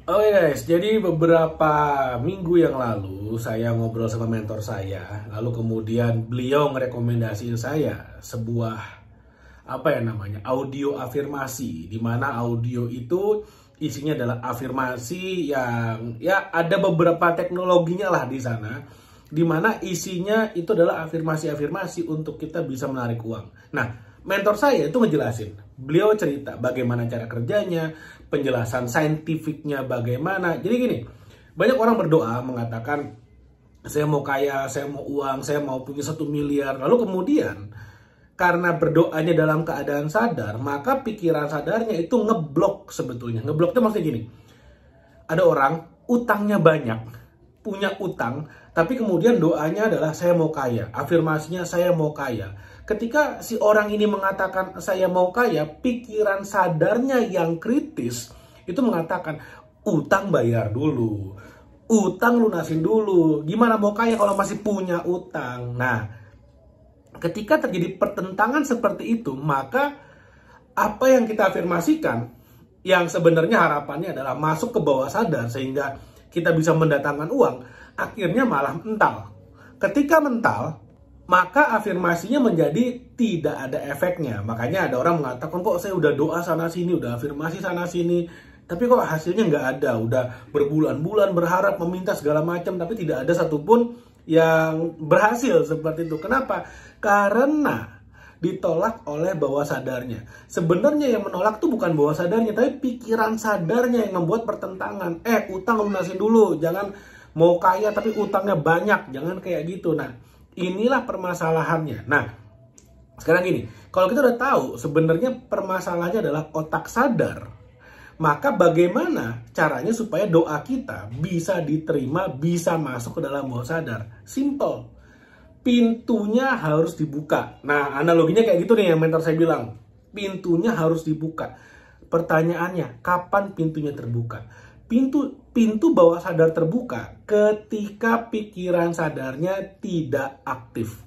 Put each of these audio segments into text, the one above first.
Oke guys, jadi beberapa minggu yang lalu saya ngobrol sama mentor saya, lalu kemudian beliau ngerekomendasiin saya sebuah audio afirmasi, di mana audio itu isinya adalah afirmasi yang ya ada beberapa teknologinya lah di sana, di mana isinya itu adalah afirmasi-afirmasi untuk kita bisa menarik uang. Nah, mentor saya itu ngejelasin, beliau cerita bagaimana cara kerjanya, penjelasan saintifiknya bagaimana. Jadi gini, banyak orang berdoa mengatakan, saya mau kaya, saya mau uang, saya mau punya 1 miliar. Lalu kemudian, karena berdoanya dalam keadaan sadar, maka pikiran sadarnya itu ngeblok sebetulnya. Ngeblok itu maksudnya gini, ada orang utangnya banyak, punya utang, tapi kemudian doanya adalah saya mau kaya, afirmasinya saya mau kaya. Ketika si orang ini mengatakan saya mau kaya, pikiran sadarnya yang kritis itu mengatakan utang bayar dulu, utang lunasin dulu, gimana mau kaya kalau masih punya utang. Nah, ketika terjadi pertentangan seperti itu, maka apa yang kita afirmasikan yang sebenarnya harapannya adalah masuk ke bawah sadar sehingga kita bisa mendatangkan uang, akhirnya malah mental. Ketika mental, maka afirmasinya menjadi tidak ada efeknya. Makanya ada orang mengatakan, kok saya udah doa sana sini, udah afirmasi sana sini, tapi kok hasilnya nggak ada. Udah berbulan-bulan berharap, meminta segala macam, tapi tidak ada satupun yang berhasil seperti itu. Kenapa? Karena ditolak oleh bawah sadarnya. Sebenarnya yang menolak tuh bukan bawah sadarnya, tapi pikiran sadarnya yang membuat pertentangan. Utang lunasin dulu, jangan mau kaya tapi utangnya banyak, jangan kayak gitu. Nah, inilah permasalahannya. Nah, sekarang gini, kalau kita udah tahu sebenarnya permasalahannya adalah otak sadar, maka bagaimana caranya supaya doa kita bisa diterima, bisa masuk ke dalam bawah sadar? Simple. Pintunya harus dibuka. Nah, analoginya kayak gitu nih yang mentor saya bilang. Pintunya harus dibuka. Pertanyaannya, kapan pintunya terbuka? Pintu bawah sadar terbuka ketika pikiran sadarnya tidak aktif.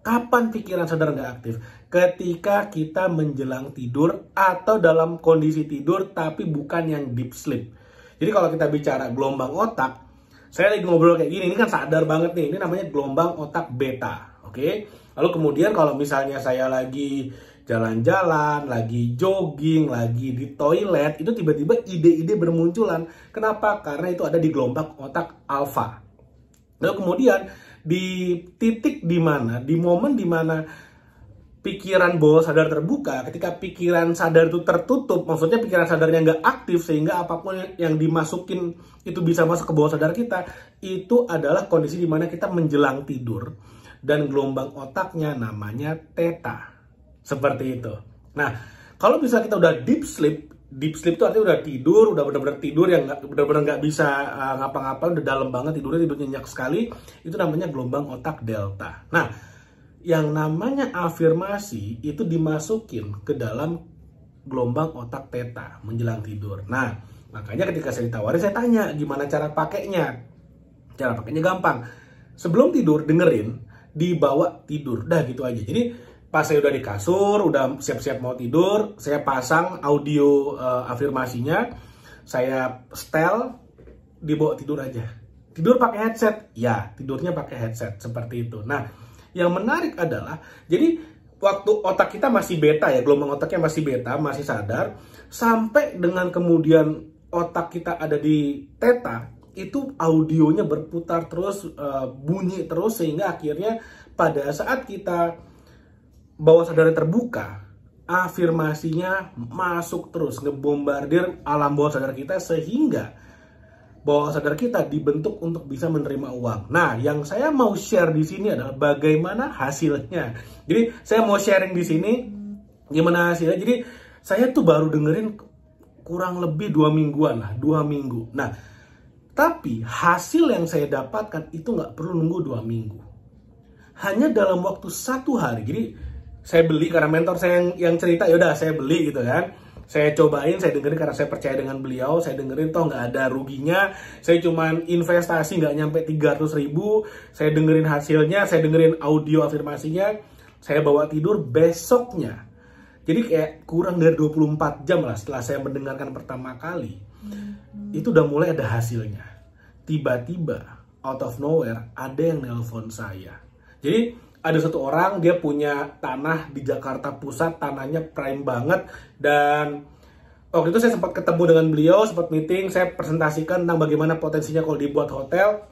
Kapan pikiran sadar nggak aktif? Ketika kita menjelang tidur atau dalam kondisi tidur tapi bukan yang deep sleep. Jadi kalau kita bicara gelombang otak, saya lagi ngobrol kayak gini, ini kan sadar banget nih, ini namanya gelombang otak beta. Oke? Lalu kemudian kalau misalnya saya lagi jalan-jalan, lagi jogging, lagi di toilet, itu tiba-tiba ide-ide bermunculan. Kenapa? Karena itu ada di gelombang otak alfa. Lalu kemudian di titik di mana, di momen di mana pikiran bawah sadar terbuka, ketika pikiran sadar itu tertutup, maksudnya pikiran sadarnya nggak aktif sehingga apapun yang dimasukin itu bisa masuk ke bawah sadar kita, itu adalah kondisi di mana kita menjelang tidur dan gelombang otaknya namanya theta. Seperti itu. Nah, kalau bisa kita udah deep sleep itu artinya udah tidur, udah benar-benar tidur yang benar-benar nggak bisa ngapa-ngapain, udah dalam banget tidurnya, tidur nyenyak sekali, itu namanya gelombang otak delta. Nah, yang namanya afirmasi itu dimasukin ke dalam gelombang otak theta menjelang tidur. Nah, makanya ketika saya ditawari, saya tanya gimana cara pakainya. Cara pakainya gampang. Sebelum tidur dengerin, dibawa tidur. Dah gitu aja. Jadi pas saya udah di kasur, udah siap-siap mau tidur, saya pasang audio afirmasinya, saya setel, dibawa tidur aja. Tidur pakai headset? Ya, tidurnya pakai headset, seperti itu. Nah, yang menarik adalah, jadi waktu otak kita masih beta ya, gelombang otaknya masih beta, masih sadar, sampai dengan kemudian otak kita ada di theta, itu audionya berputar terus, bunyi terus, sehingga akhirnya pada saat kita bawah sadar terbuka, afirmasinya masuk terus, ngebombardir alam bawah sadar kita sehingga bawah sadar kita dibentuk untuk bisa menerima uang. Nah, yang saya mau share di sini adalah bagaimana hasilnya. Jadi, saya mau sharing di sini gimana hasilnya. Jadi, saya tuh baru dengerin kurang lebih 2 mingguan lah, 2 minggu. Nah, tapi hasil yang saya dapatkan itu nggak perlu nunggu 2 minggu. Hanya dalam waktu 1 hari. Jadi, saya beli karena mentor saya yang cerita, yaudah saya beli gitu kan. Saya cobain, saya dengerin karena saya percaya dengan beliau, saya dengerin toh nggak ada ruginya. Saya cuman investasi nggak nyampe 300.000, saya dengerin hasilnya, saya dengerin audio afirmasinya, saya bawa tidur besoknya. Jadi kayak kurang dari 24 jam lah setelah saya mendengarkan pertama kali. itu udah mulai ada hasilnya. Tiba-tiba out of nowhere ada yang nelpon saya. Jadi ada satu orang, dia punya tanah di Jakarta Pusat, tanahnya prime banget, dan waktu itu saya sempat ketemu dengan beliau, sempat meeting, saya presentasikan tentang bagaimana potensinya kalau dibuat hotel.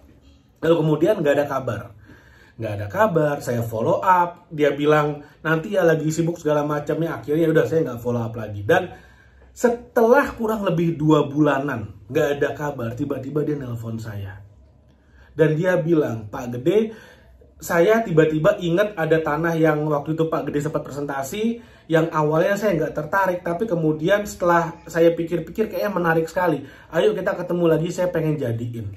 Lalu kemudian nggak ada kabar. Nggak ada kabar, saya follow up, dia bilang nanti ya lagi sibuk segala macamnya, akhirnya udah saya nggak follow up lagi. Dan setelah kurang lebih 2 bulanan nggak ada kabar, tiba-tiba dia nelpon saya. Dan dia bilang, Pak Gede, saya tiba-tiba ingat ada tanah yang waktu itu Pak Gede sempat presentasi, yang awalnya saya nggak tertarik, tapi kemudian setelah saya pikir-pikir kayaknya menarik sekali. Ayo kita ketemu lagi, saya pengen jadiin.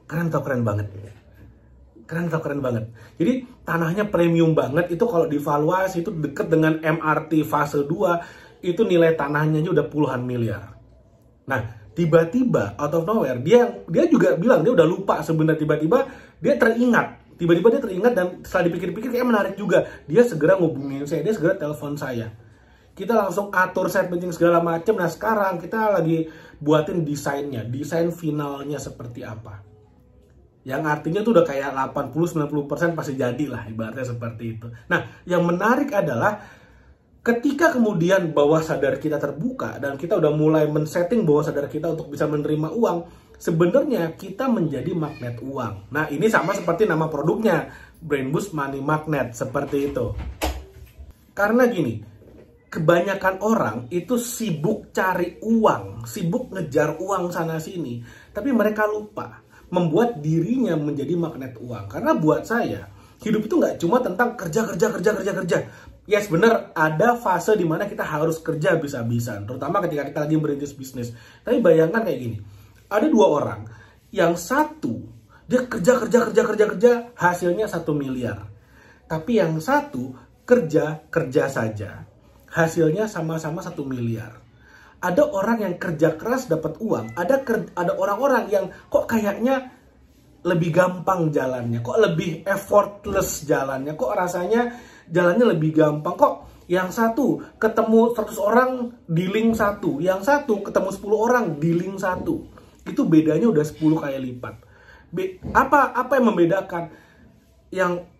Keren atau keren banget? Keren atau keren banget? Jadi tanahnya premium banget, itu kalau divaluasi itu deket dengan MRT fase 2, itu nilai tanahnya udah puluhan miliar. Nah, tiba-tiba out of nowhere, dia juga bilang, dia udah lupa sebenarnya, tiba-tiba dia teringat. Tiba-tiba dia teringat dan setelah dipikir-pikir kayak menarik juga. Dia segera ngubungin saya, dia segera telepon saya. Kita langsung atur set meeting segala macam. Nah sekarang kita lagi buatin desainnya, desain finalnya seperti apa. Yang artinya tuh udah kayak 80-90% pasti jadi lah, ibaratnya seperti itu. Nah yang menarik adalah ketika kemudian bawah sadar kita terbuka dan kita udah mulai men-setting bawah sadar kita untuk bisa menerima uang, sebenarnya kita menjadi magnet uang. Nah, ini sama seperti nama produknya, Brain Boost Money Magnet, seperti itu. Karena gini, kebanyakan orang itu sibuk cari uang, sibuk ngejar uang sana-sini, tapi mereka lupa membuat dirinya menjadi magnet uang. Karena buat saya, hidup itu nggak cuma tentang kerja. Yes, bener, ada fase dimana kita harus kerja habis-habisan, terutama ketika kita lagi merintis bisnis. Tapi bayangkan kayak gini, ada 2 orang, yang satu dia kerja, hasilnya 1 miliar. Tapi yang satu kerja saja, hasilnya sama-sama 1 miliar. Ada orang yang kerja keras dapat uang, ada orang-orang yang kok kayaknya lebih gampang jalannya, kok lebih effortless jalannya, kok rasanya jalannya lebih gampang, kok yang satu ketemu 100 orang di link 1, yang satu ketemu 10 orang di link 1. Itu bedanya udah 10 kali lipat. Apa yang membedakan?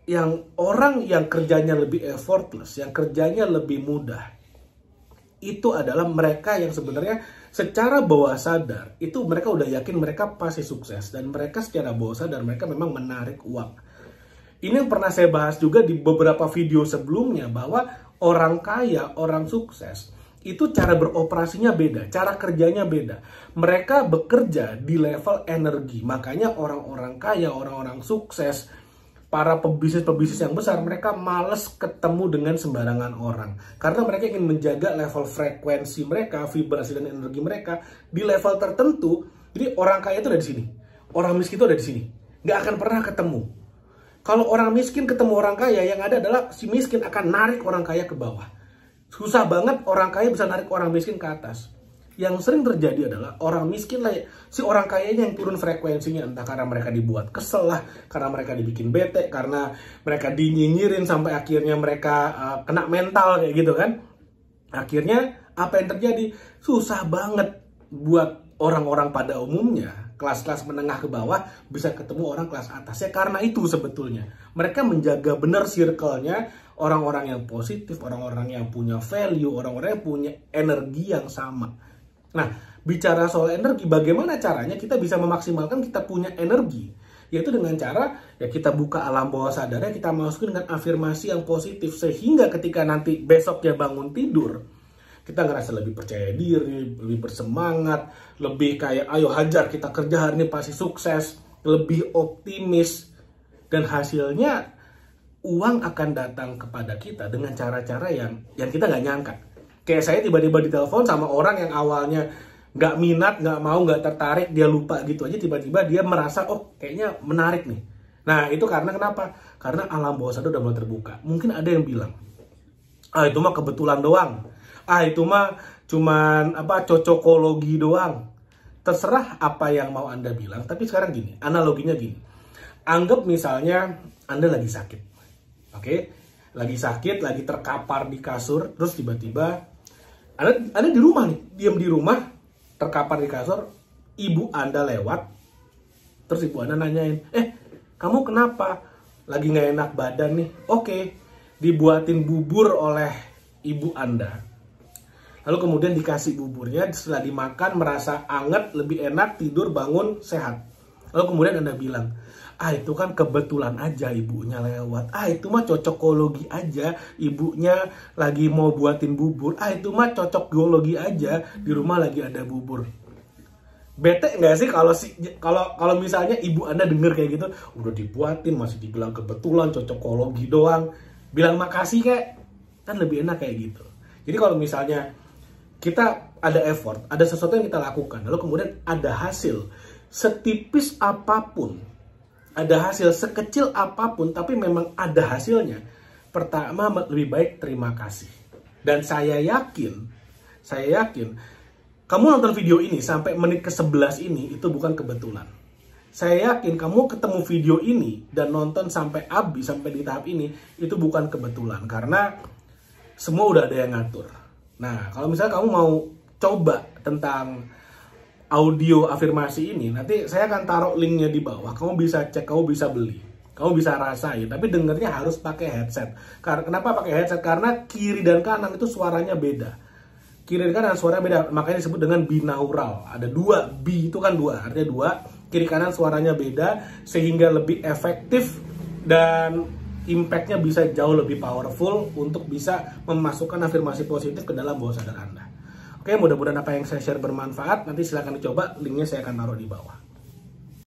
Yang orang yang kerjanya lebih effortless, yang kerjanya lebih mudah, itu adalah mereka yang sebenarnya secara bawah sadar itu mereka udah yakin mereka pasti sukses, dan mereka secara bawah sadar mereka memang menarik uang. Ini yang pernah saya bahas juga di beberapa video sebelumnya, bahwa orang kaya, orang sukses itu cara beroperasinya beda, cara kerjanya beda. Mereka bekerja di level energi. Makanya orang-orang kaya, orang-orang sukses, para pebisnis yang besar, mereka males ketemu dengan sembarangan orang. Karena mereka ingin menjaga level frekuensi mereka, vibrasi dan energi mereka di level tertentu. Jadi orang kaya itu ada di sini, orang miskin itu ada di sini. Nggak akan pernah ketemu. Kalau orang miskin ketemu orang kaya, yang ada adalah si miskin akan narik orang kaya ke bawah. Susah banget orang kaya bisa narik orang miskin ke atas. Yang sering terjadi adalah orang miskin lah, si orang kayanya yang turun frekuensinya, entah karena mereka dibuat kesel lah, karena mereka dibikin bete, karena mereka dinyinyirin sampai akhirnya mereka kena mental kayak gitu kan. Akhirnya apa yang terjadi? Susah banget buat orang-orang pada umumnya, kelas-kelas menengah ke bawah bisa ketemu orang kelas atas. Ya karena itu sebetulnya mereka menjaga benar circle-nya, orang-orang yang positif, orang-orang yang punya value, orang-orang yang punya energi yang sama. Nah, bicara soal energi, bagaimana caranya kita bisa memaksimalkan kita punya energi? Yaitu dengan cara ya kita buka alam bawah sadarnya, kita masukin dengan afirmasi yang positif, sehingga ketika nanti besoknya bangun tidur, kita ngerasa lebih percaya diri, lebih bersemangat, lebih kayak ayo hajar, kita kerja hari ini pasti sukses, lebih optimis, dan hasilnya uang akan datang kepada kita dengan cara-cara yang kita nggak nyangka. Kayak saya tiba-tiba ditelepon sama orang yang awalnya nggak minat, nggak mau, nggak tertarik, dia lupa gitu aja, tiba-tiba dia merasa, oh kayaknya menarik nih. Nah itu karena kenapa? Karena alam bawah sadar udah mulai terbuka. Mungkin ada yang bilang, ah itu mah kebetulan doang. Ah itu mah cuman cocokologi doang. Terserah apa yang mau Anda bilang, tapi sekarang gini, analoginya gini. Anggap misalnya Anda lagi sakit. Oke? Lagi sakit, lagi terkapar di kasur, terus tiba-tiba Anda di rumah nih, diam di rumah, terkapar di kasur, ibu Anda lewat, terus ibu Anda nanyain, kamu kenapa? Lagi nggak enak badan nih. Oke, dibuatin bubur oleh ibu Anda. Lalu kemudian dikasih buburnya, setelah dimakan merasa anget, lebih enak, tidur, bangun, sehat. Lalu kemudian Anda bilang, itu kan kebetulan aja ibunya lewat. Itu mah cocokologi aja, ibunya lagi mau buatin bubur. Itu mah cocok geologi aja, di rumah lagi ada bubur. Bete nggak sih kalau misalnya ibu Anda denger kayak gitu, udah dibuatin masih dibilang kebetulan, cocokologi doang. Bilang makasih kayak, kan lebih enak kayak gitu. Jadi kalau misalnya kita ada effort, ada sesuatu yang kita lakukan, lalu kemudian ada hasil setipis apapun, ada hasil sekecil apapun, tapi memang ada hasilnya. Pertama, lebih baik terima kasih. Dan saya yakin, kamu nonton video ini sampai menit ke-11 ini, itu bukan kebetulan. Saya yakin kamu ketemu video ini dan nonton sampai habis, sampai di tahap ini, itu bukan kebetulan. Karena semua udah ada yang ngatur. Nah, kalau misalnya kamu mau coba tentang audio afirmasi ini, nanti saya akan taruh linknya di bawah. Kamu bisa cek, kamu bisa beli, kamu bisa rasain. Tapi dengernya harus pakai headset. Kenapa pakai headset? Karena kiri dan kanan itu suaranya beda. Kiri dan kanan suaranya beda, makanya disebut dengan binaural. Ada dua, bi itu kan dua, artinya dua. Kiri kanan suaranya beda, sehingga lebih efektif dan impact-nya bisa jauh lebih powerful untuk bisa memasukkan afirmasi positif ke dalam bawah sadar Anda. Oke, mudah-mudahan apa yang saya share bermanfaat. Nanti silahkan dicoba, linknya saya akan taruh di bawah.